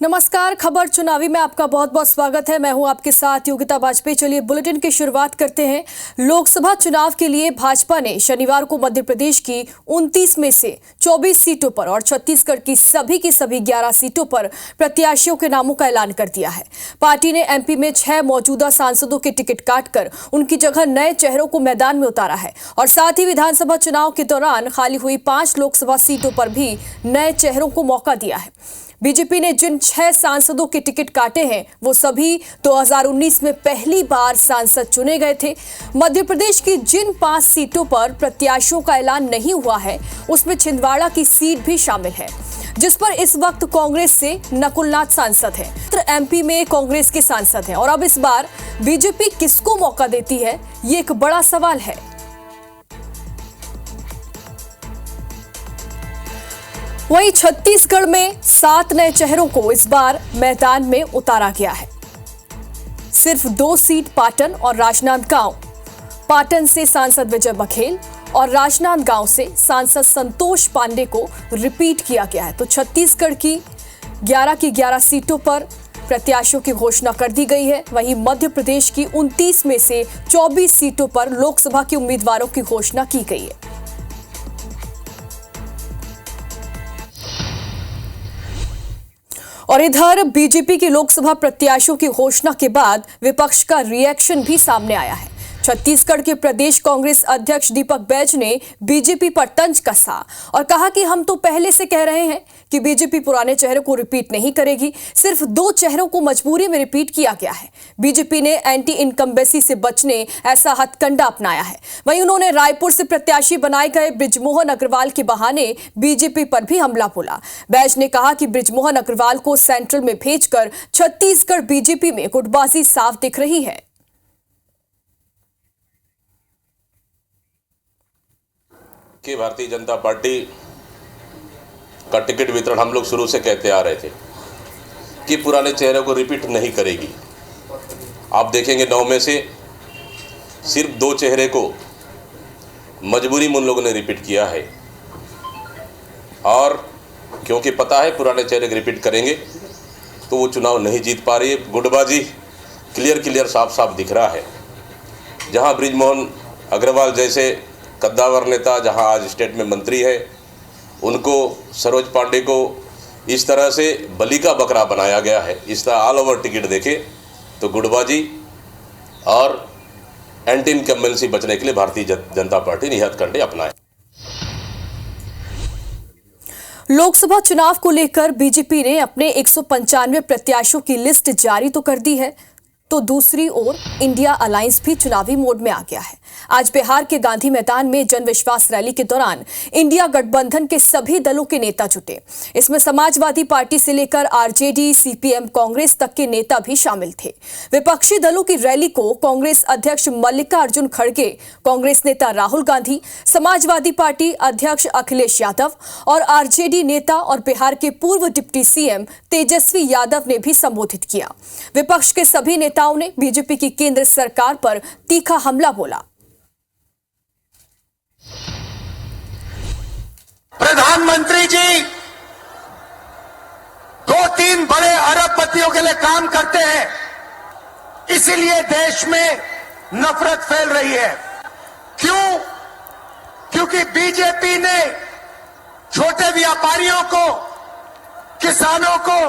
नमस्कार, खबर चुनावी में आपका बहुत बहुत स्वागत है। मैं हूं आपके साथ योगिता वाजपेयी। चलिए बुलेटिन की शुरुआत करते हैं। लोकसभा चुनाव के लिए भाजपा ने शनिवार को मध्य प्रदेश की 29 में से 24 सीटों पर और छत्तीसगढ़ की सभी 11 सीटों पर प्रत्याशियों के नामों का ऐलान कर दिया है। पार्टी ने एमपी में 6 मौजूदा सांसदों के टिकट काटकर उनकी जगह नए चेहरों को मैदान में उतारा है और साथ ही विधानसभा चुनाव के दौरान खाली हुई 5 लोकसभा सीटों पर भी नए चेहरों को मौका दिया है। बीजेपी ने जिन 6 सांसदों के टिकट काटे हैं वो सभी 2019 में पहली बार सांसद चुने गए थे। मध्य प्रदेश की जिन 5 सीटों पर प्रत्याशियों का ऐलान नहीं हुआ है उसमें छिंदवाड़ा की सीट भी शामिल है, जिस पर इस वक्त कांग्रेस से नकुलनाथ सांसद हैं। एमपी में कांग्रेस के सांसद हैं और अब इस बार बीजेपी किसको मौका देती है, ये एक बड़ा सवाल है। वहीं छत्तीसगढ़ में 7 नए चेहरों को इस बार मैदान में उतारा गया है। सिर्फ 2 सीट पाटन और राजनांदगांव। पाटन से सांसद विजय बघेल और राजनांदगांव से सांसद संतोष पांडे को रिपीट किया गया है। तो छत्तीसगढ़ की 11 सीटों पर प्रत्याशियों की घोषणा कर दी गई है। वहीं मध्य प्रदेश की 29 में से 24 सीटों पर लोकसभा के उम्मीदवारों की घोषणा की गई है। और इधर बीजेपी के लोकसभा प्रत्याशियों की घोषणा के बाद विपक्ष का रिएक्शन भी सामने आया है। छत्तीसगढ़ के प्रदेश कांग्रेस अध्यक्ष दीपक बैज ने बीजेपी पर तंज कसा और कहा कि हम तो पहले से कह रहे हैं कि बीजेपी पुराने चेहरों को रिपीट नहीं करेगी, सिर्फ 2 चेहरों को मजबूरी में रिपीट किया गया है। बीजेपी ने एंटी इनकम्बेंसी से बचने ऐसा हथकंडा अपनाया है। वहीं उन्होंने रायपुर से प्रत्याशी बनाए गए बृजमोहन अग्रवाल के बहाने बीजेपी पर भी हमला बोला। बैज ने कहा कि बृजमोहन अग्रवाल को सेंट्रल में भेजकर छत्तीसगढ़ बीजेपी में गुटबाजी साफ दिख रही है। कि भारतीय जनता पार्टी का टिकट वितरण हम लोग शुरू से कहते आ रहे थे कि पुराने चेहरों को रिपीट नहीं करेगी। आप देखेंगे 9 में से सिर्फ 2 चेहरे को मजबूरी में उन लोगों ने रिपीट किया है और क्योंकि पता है पुराने चेहरे रिपीट करेंगे तो वो चुनाव नहीं जीत पा रही है। गुटबाजी क्लियर साफ दिख रहा है। जहां बृजमोहन अग्रवाल जैसे कद्दावर नेता जहां आज स्टेट में मंत्री है, उनको सरोज पांडे को इस तरह से बलि का बकरा बनाया गया है। इस तरह ऑल ओवर टिकट देखे तो गुटबाजी और एंटी इनकम्बेंसी बचने के लिए भारतीय जनता पार्टी ने हथकंडे अपनाए। लोकसभा चुनाव को लेकर बीजेपी ने अपने 195 प्रत्याशियों की लिस्ट जारी तो कर दी है, तो दूसरी ओर इंडिया अलायंस भी चुनावी मोड में आ गया है। आज बिहार के गांधी मैदान में जन विश्वास रैली के दौरान इंडिया गठबंधन के सभी दलों के नेता जुटे। इसमें समाजवादी पार्टी से लेकर आरजेडी, सीपीएम, कांग्रेस तक के नेता भी शामिल थे। विपक्षी दलों की रैली को कांग्रेस अध्यक्ष मल्लिकार्जुन खड़गे, कांग्रेस नेता राहुल गांधी, समाजवादी पार्टी अध्यक्ष अखिलेश यादव और आरजेडी नेता और बिहार के पूर्व डिप्टी सीएम तेजस्वी यादव ने भी संबोधित किया। विपक्ष के सभी नेताओं ने बीजेपी की केंद्र सरकार पर तीखा हमला बोला। प्रधानमंत्री जी 2-3 बड़े अरबपतियों के लिए काम करते हैं, इसीलिए देश में नफरत फैल रही है। क्यों? क्योंकि बीजेपी ने छोटे व्यापारियों को, किसानों को,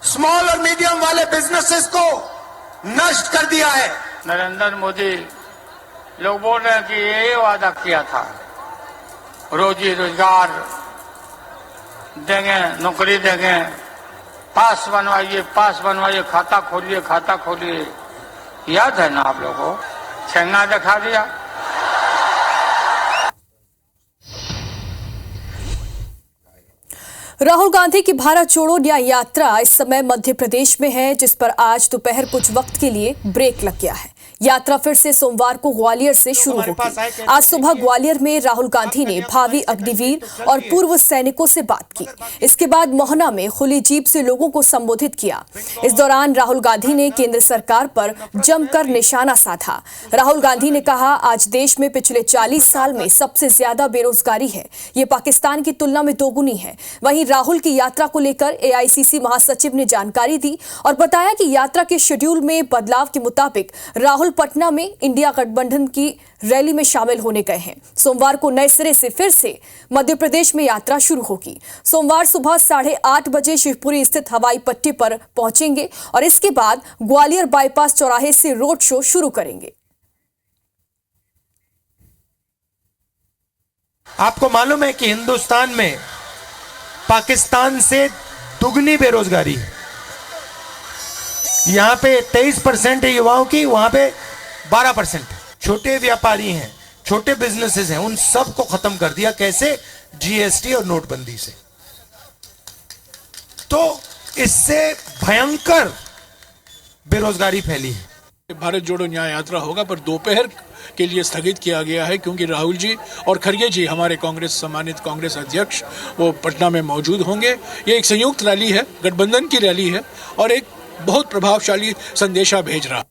स्मॉल और मीडियम वाले बिजनेसेस को नष्ट कर दिया है। नरेंद्र मोदी लोग बोल रहे हैं कि ये वादा किया था, रोजी रोजगार देंगे, नौकरी देंगे, पास बनवाइए, खाता खोलिए। याद है ना आप लोगों को? छेंगा दिखा दिया। राहुल गांधी की भारत जोड़ो न्याय यात्रा इस समय मध्य प्रदेश में है, जिस पर आज दोपहर कुछ वक्त के लिए ब्रेक लग गया है। यात्रा फिर से सोमवार को ग्वालियर से शुरू होगी। आज सुबह ग्वालियर में राहुल गांधी ने भावी अग्निवीर और पूर्व सैनिकों से बात की। इसके बाद मोहना में खुली जीप से लोगों को संबोधित किया। इस दौरान राहुल गांधी ने केंद्र सरकार पर जमकर निशाना साधा। राहुल गांधी ने कहा, आज देश में पिछले 40 साल में सबसे ज्यादा बेरोजगारी है, ये पाकिस्तान की तुलना में दोगुनी है। वहीं राहुल की यात्रा को लेकर AICC महासचिव ने जानकारी दी और बताया कि यात्रा के शेड्यूल में बदलाव के मुताबिक राहुल पटना में इंडिया गठबंधन की रैली में शामिल होने गए हैं। सोमवार को नए सिरे से फिर से मध्य प्रदेश में यात्रा शुरू होगी। सोमवार सुबह 8:30 बजे शिवपुरी स्थित हवाई पट्टी पर पहुंचेंगे और इसके बाद ग्वालियर बाईपास चौराहे से रोड शो शुरू करेंगे। आपको मालूम है कि हिंदुस्तान में पाकिस्तान से दुगनी बेरोजगारी है। यहाँ पे 23% है युवाओं की, वहां पे 12%। छोटे व्यापारी हैं, छोटे बिजनेसेस हैं, उन सब को खत्म कर दिया। कैसे? GST और नोटबंदी से। तो इससे भयंकर बेरोजगारी फैली है। भारत जोड़ो न्याय यात्रा होगा, पर दोपहर के लिए स्थगित किया गया है क्योंकि राहुल जी और खड़गे जी, हमारे सम्मानित कांग्रेस अध्यक्ष, वो पटना में मौजूद होंगे। ये एक संयुक्त रैली है, गठबंधन की रैली है और एक बहुत प्रभावशाली संदेशा भेज रहा।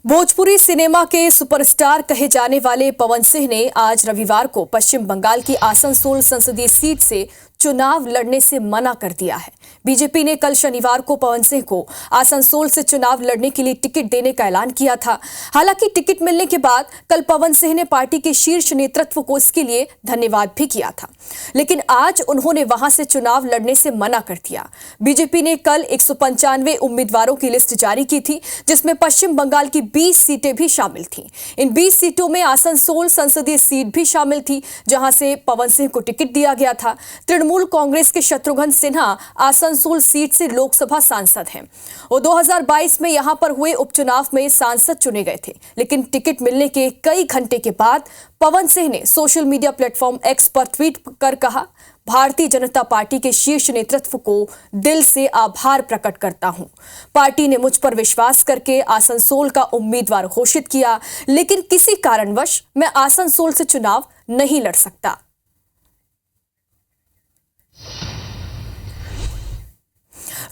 भोजपुरी सिनेमा के सुपरस्टार कहे जाने वाले पवन सिंह ने आज रविवार को पश्चिम बंगाल की आसनसोल संसदीय सीट से चुनाव लड़ने से मना कर दिया है। बीजेपी ने कल शनिवार को पवन सिंह को आसनसोल से चुनाव लड़ने के लिए टिकट देने का ऐलान किया था। हालांकि टिकट मिलने के बाद कल पवन सिंह ने पार्टी के शीर्ष नेतृत्व को इसके लिए धन्यवाद भी किया था, लेकिन आज उन्होंने वहां से चुनाव लड़ने से मना कर दिया। बीजेपी ने कल 195 उम्मीदवारों की लिस्ट जारी की थी, जिसमें पश्चिम बंगाल की 20 सीटें भी शामिल थी। इन 20 सीटों में आसनसोल संसदीय सीट भी शामिल थी, जहां से पवन सिंह को टिकट दिया गया था। तृणमूल कांग्रेस के शत्रुघ्न सिन्हा आसनसोल सीट से लोकसभा सांसद हैं। वो 2022 में यहां पर हुए उपचुनाव में सांसद चुने गए थे, लेकिन टिकट मिलने के कई घंटे के बाद पवन सिंह ने सोशल मीडिया प्लेटफॉर्म X पर ट्वीट कर कहा, भारतीय जनता पार्टी के शीर्ष नेतृत्व को दिल से आभार प्रकट करता हूं। पार्टी ने मुझ पर विश्वास करके आसनसोल का उम्मीदवार घोषित किया, लेकिन किसी कारणवश मैं आसनसोल से चुनाव नहीं लड़ सकता।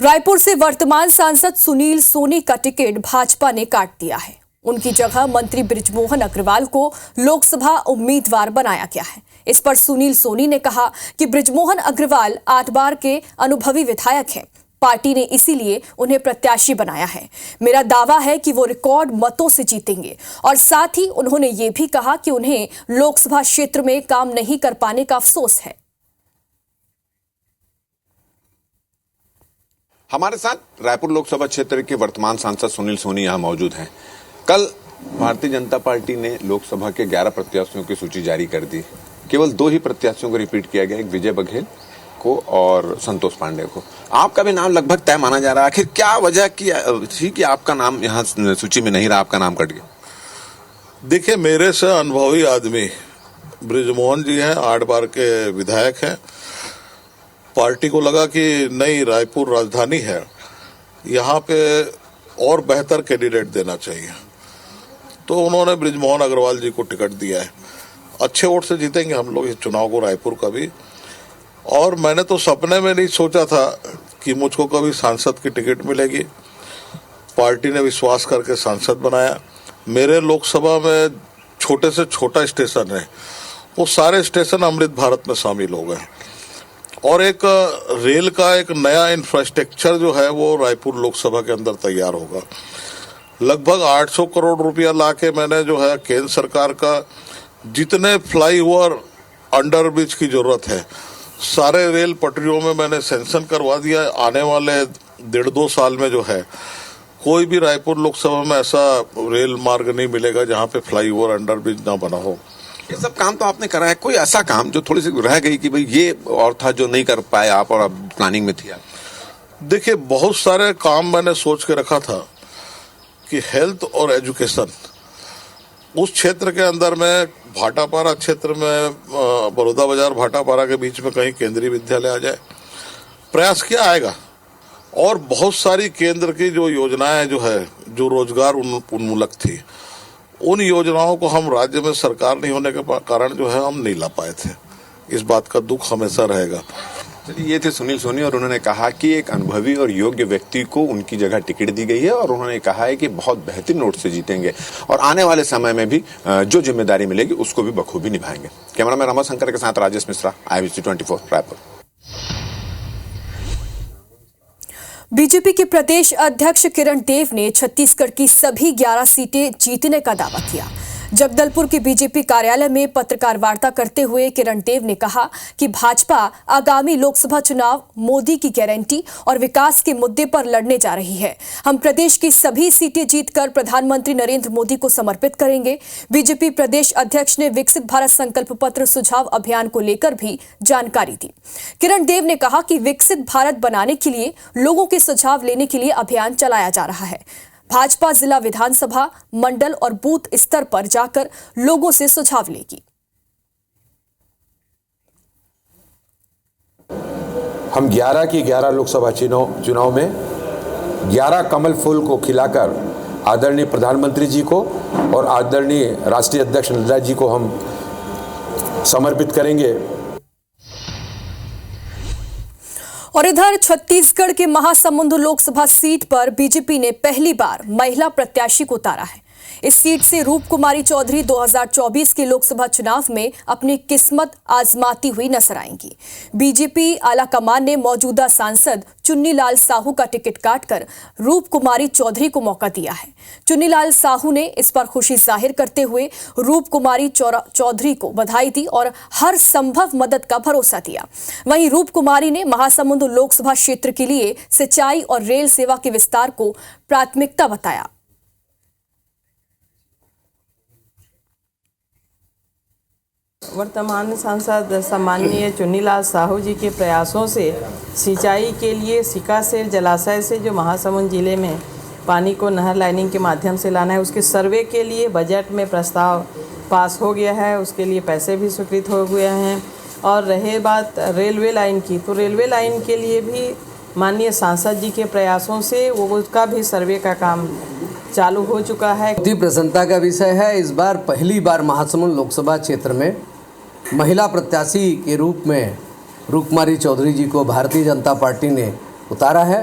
रायपुर से वर्तमान सांसद सुनील सोनी का टिकट भाजपा ने काट दिया है। उनकी जगह मंत्री बृजमोहन अग्रवाल को लोकसभा उम्मीदवार बनाया गया है। इस पर सुनील सोनी ने कहा कि बृजमोहन अग्रवाल 8 बार के अनुभवी विधायक हैं। पार्टी ने इसीलिए उन्हें प्रत्याशी बनाया है। मेरा दावा है कि वो रिकॉर्ड मतों से जीतेंगे। और साथ ही उन्होंने ये भी कहा कि उन्हें लोकसभा क्षेत्र में काम नहीं कर पाने का अफसोस है। हमारे साथ रायपुर लोकसभा क्षेत्र के वर्तमान सांसद सुनील सोनी यहाँ मौजूद हैं। कल भारतीय जनता पार्टी ने लोकसभा के 11 प्रत्याशियों की सूची जारी कर दी। केवल 2 ही प्रत्याशियों को रिपीट किया गया, एक विजय बघेल को और संतोष पांडे को। आपका भी नाम लगभग तय माना जा रहा है। आखिर क्या वजह थी कि आपका नाम यहाँ सूची में नहीं रहा, आपका नाम कट गया? देखिए, मेरे से अनुभवी आदमी बृजमोहन जी हैं, 8 बार के विधायक हैं। पार्टी को लगा कि नई रायपुर राजधानी है, यहाँ पे और बेहतर कैंडिडेट देना चाहिए, तो उन्होंने बृजमोहन अग्रवाल जी को टिकट दिया है। अच्छे वोट से जीतेंगे हम लोग इस चुनाव को, रायपुर का भी। और मैंने तो सपने में नहीं सोचा था कि मुझको कभी सांसद की टिकट मिलेगी। पार्टी ने विश्वास करके सांसद बनाया। मेरे लोकसभा में छोटे से छोटा स्टेशन है, वो सारे स्टेशन अमृत भारत में शामिल हो गए। और एक रेल का एक नया इंफ्रास्ट्रक्चर जो है वो रायपुर लोकसभा के अंदर तैयार होगा। लगभग 800 करोड़ रुपया लाके मैंने जो है केंद्र सरकार का जितने फ्लाईओवर अंडर ब्रिज की जरूरत है सारे रेल पटरियों में मैंने सैंक्शन करवा दिया। आने वाले 1.5-2 साल में जो है कोई भी रायपुर लोकसभा में ऐसा रेल मार्ग नहीं मिलेगा जहाँ पे फ्लाईओवर अंडर ब्रिज ना बना हो। ये सब काम तो आपने करा है, कोई ऐसा काम जो थोड़ी सी रह गई कि भाई ये और था जो नहीं कर पाए आप और अब प्लानिंग में थी आप? देखिए, बहुत सारे काम मैंने सोच के रखा था कि हेल्थ और एजुकेशन उस क्षेत्र के अंदर में, भाटापारा क्षेत्र में, बड़ौदा बाजार भाटापारा के बीच में कहीं केंद्रीय विद्यालय आ जाए। प्रयास किया आएगा और बहुत सारी केंद्र की जो योजनाएं जो है जो रोजगार उन्मूलक थी, उन योजनाओं को हम राज्य में सरकार नहीं होने के कारण जो है हम नहीं ला पाए थे। इस बात का दुख हमेशा रहेगा। चलिए, ये थे सुनील सोनी और उन्होंने कहा कि एक अनुभवी और योग्य व्यक्ति को उनकी जगह टिकट दी गई है और उन्होंने कहा है कि बहुत बेहतरीन नोट से जीतेंगे और आने वाले समय में भी जो जिम्मेदारी मिलेगी उसको भी बखूबी निभाएंगे। कैमरामैन रमाशंकर के साथ राजेश मिश्रा, IBC 24 रायपुर। बीजेपी के प्रदेश अध्यक्ष किरण देव ने छत्तीसगढ़ की सभी 11 सीटें जीतने का दावा किया। जगदलपुर के बीजेपी कार्यालय में पत्रकार वार्ता करते हुए किरण देव ने कहा कि भाजपा आगामी लोकसभा चुनाव मोदी की गारंटी और विकास के मुद्दे पर लड़ने जा रही है। हम प्रदेश की सभी सीटें जीतकर प्रधानमंत्री नरेंद्र मोदी को समर्पित करेंगे। बीजेपी प्रदेश अध्यक्ष ने विकसित भारत संकल्प पत्र सुझाव अभियान को लेकर भी जानकारी दी। किरण देव ने कहा कि विकसित भारत बनाने के लिए लोगों के सुझाव लेने के लिए अभियान चलाया जा रहा है। भाजपा जिला, विधानसभा, मंडल और बूथ स्तर पर जाकर लोगों से सुझाव लेगी। हम 11 की 11 लोकसभा चुनाव में 11 कमल फूल को खिलाकर आदरणीय प्रधानमंत्री जी को और आदरणीय राष्ट्रीय अध्यक्ष नड्डा जी को हम समर्पित करेंगे। और इधर छत्तीसगढ़ के महासमुंद लोकसभा सीट पर बीजेपी ने पहली बार महिला प्रत्याशी को उतारा है। इस सीट से रूप कुमारी चौधरी 2024 के लोकसभा चुनाव में अपनी किस्मत आजमाती हुई नजर आएंगी। बीजेपी आलाकमान ने मौजूदा सांसद चुन्नीलाल साहू का टिकट काटकर रूप कुमारी चौधरी को मौका दिया है। चुन्नीलाल साहू ने इस पर खुशी जाहिर करते हुए रूप कुमारी चौधरी को बधाई दी और हर संभव मदद का भरोसा दिया। वहीं रूप कुमारी ने महासमुंद लोकसभा क्षेत्र के लिए सिंचाई और रेल सेवा के विस्तार को प्राथमिकता बताया। वर्तमान सांसद सम्माननीय चुन्नीलाल साहू जी के प्रयासों से सिंचाई के लिए सिकासेर जलाशय से जो महासमुंद जिले में पानी को नहर लाइनिंग के माध्यम से लाना है, उसके सर्वे के लिए बजट में प्रस्ताव पास हो गया है। उसके लिए पैसे भी स्वीकृत हो गए हैं। और रहे बात रेलवे लाइन की, तो रेलवे लाइन के लिए भी माननीय सांसद जी के प्रयासों से वो उसका भी सर्वे का काम चालू हो चुका है। अति प्रसन्नता का विषय है, इस बार पहली बार महासमुंद लोकसभा क्षेत्र में महिला प्रत्याशी के रूप में रूप कुमारी चौधरी जी को भारतीय जनता पार्टी ने उतारा है।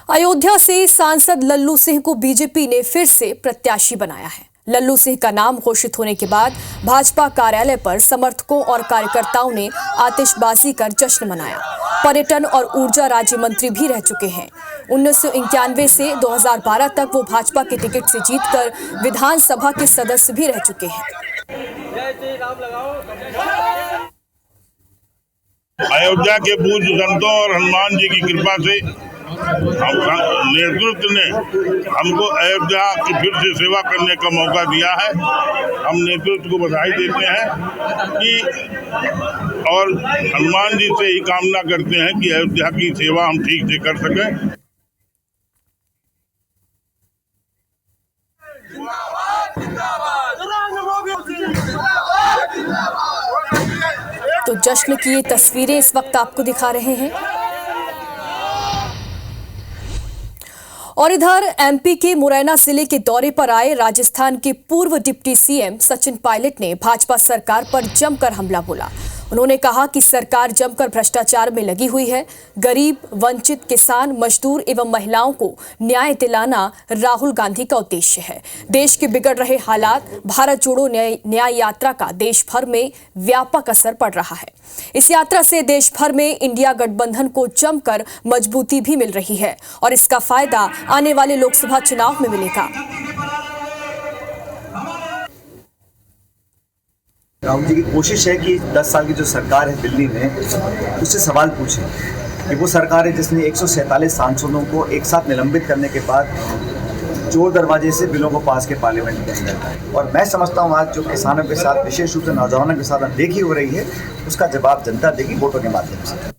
अयोध्या से सांसद लल्लू सिंह को बीजेपी ने फिर से प्रत्याशी बनाया है। लल्लू सिंह का नाम घोषित होने के बाद भाजपा कार्यालय पर समर्थकों और कार्यकर्ताओं ने आतिशबाजी कर जश्न मनाया। पर्यटन और ऊर्जा राज्य मंत्री भी रह चुके हैं। 1991 से 2012 तक वो भाजपा के टिकट से जीतकर विधानसभा के सदस्य भी रह चुके हैं। अयोध्या के पूज्य संतों और हनुमान जी की कृपा से हम नेतृत्व ने हमको अयोध्या की फिर से सेवा करने का मौका दिया है। हम नेतृत्व को बधाई देते हैं कि और हनुमान जी से ही कामना करते हैं कि अयोध्या की सेवा हम ठीक से कर सकें। तो जश्न की ये तस्वीरें इस वक्त आपको दिखा रहे हैं। और इधर एमपी के मुरैना जिले के दौरे पर आए राजस्थान के पूर्व डिप्टी सीएम सचिन पायलट ने भाजपा सरकार पर जमकर हमला बोला। उन्होंने कहा कि सरकार जमकर भ्रष्टाचार में लगी हुई है। गरीब, वंचित, किसान, मजदूर एवं महिलाओं को न्याय दिलाना राहुल गांधी का उद्देश्य है। देश के बिगड़ रहे हालात, भारत जोड़ो न्याय यात्रा का देश भर में व्यापक असर पड़ रहा है। इस यात्रा से देश भर में इंडिया गठबंधन को जमकर मजबूती भी मिल रही है और इसका फायदा आने वाले लोकसभा चुनाव में मिलेगा। राहुल जी की कोशिश है कि 10 साल की जो सरकार है दिल्ली में, उससे सवाल पूछें कि वो सरकार है जिसने 147 सांसदों को एक साथ निलंबित करने के बाद चोर दरवाजे से बिलों को पास के पार्लियामेंट के अंदर। और मैं समझता हूँ आज जो किसानों के साथ, विशेष रूप से नौजवानों के साथ अनदेखी हो रही है, उसका जवाब जनता देगी वोटों के माध्यम से।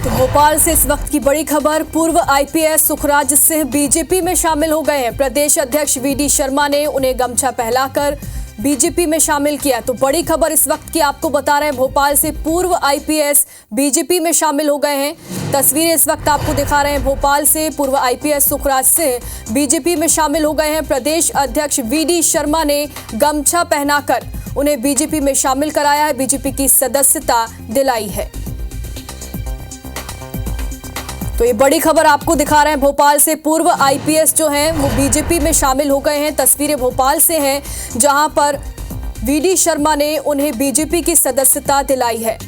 तो भोपाल से इस वक्त की बड़ी खबर, पूर्व आईपीएस सुखराज सिंह बीजेपी में शामिल हो गए हैं। प्रदेश अध्यक्ष वीडी शर्मा ने उन्हें गमछा पहनाकर बीजेपी में शामिल किया। तो बड़ी खबर इस वक्त की आपको बता रहे हैं, भोपाल से पूर्व आईपीएस बीजेपी में शामिल हो गए हैं। तस्वीरें इस वक्त आपको दिखा रहे हैं, भोपाल से पूर्व आईपीएस सुखराज सिंह बीजेपी में शामिल हो गए हैं। प्रदेश अध्यक्ष वीडी शर्मा ने गमछा पहनाकर उन्हें बीजेपी में शामिल कराया है, बीजेपी की सदस्यता दिलाई है। तो ये बड़ी खबर आपको दिखा रहे हैं, भोपाल से पूर्व आईपीएस जो हैं वो बीजेपी में शामिल हो गए हैं। तस्वीरें भोपाल से हैं, जहां पर वीडी शर्मा ने उन्हें बीजेपी की सदस्यता दिलाई है।